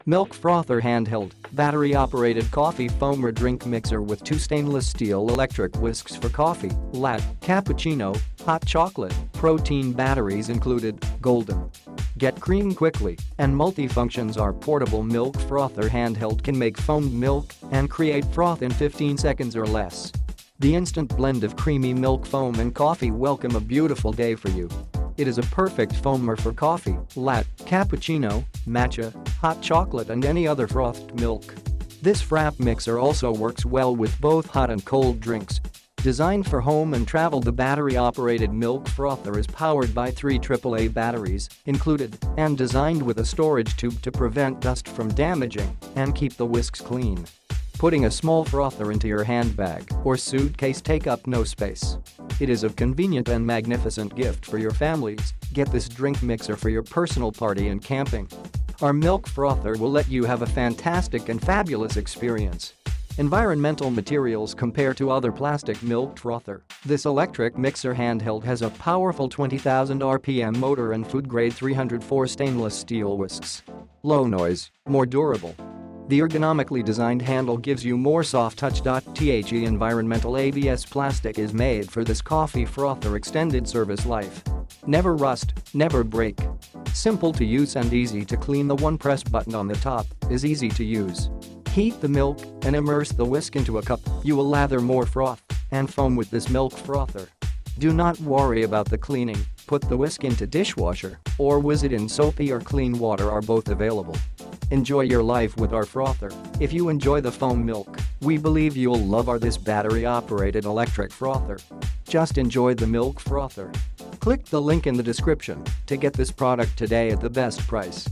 Milk Frother Handheld, battery-operated coffee foamer drink mixer with 2 stainless steel electric whisks for coffee, latte, cappuccino, hot chocolate, protein batteries included, golden. Get cream quickly, and multi-functions. Our portable milk frother handheld can make foamed milk and create froth in 15 seconds or less. The instant blend of creamy milk foam and coffee welcome a beautiful day for you. It is a perfect foamer for coffee, latte, cappuccino, matcha, hot chocolate and any other frothed milk. This frappe mixer also works well with both hot and cold drinks. Designed for home and travel, the battery-operated milk frother is powered by 3 AAA batteries included and designed with a storage tube to prevent dust from damaging and keep the whisks clean. Putting a small frother into your handbag or suitcase take up no space. It is a convenient and magnificent gift for your families. Get this drink mixer for your personal party and camping. Our milk frother will let you have a fantastic and fabulous experience. Environmental materials compare to other plastic milk frother. This electric mixer handheld has a powerful 20,000 RPM motor and food-grade 304 stainless steel whisks. Low noise, more durable. The ergonomically designed handle gives you more soft touch. The environmental ABS plastic is made for this coffee frother extended service life. Never rust, never break. Simple to use and easy to clean. The one press button on the top is easy to use. Heat the milk and immerse the whisk into a cup. You will lather more froth and foam with this milk frother. Do not worry about the cleaning. Put the whisk into dishwasher or whiz it in soapy or clean water are both available. Enjoy your life with our frother. If you enjoy the foam milk, we believe you'll love this battery-operated electric frother. Just enjoy the milk frother. Click the link in the description to get this product today at the best price.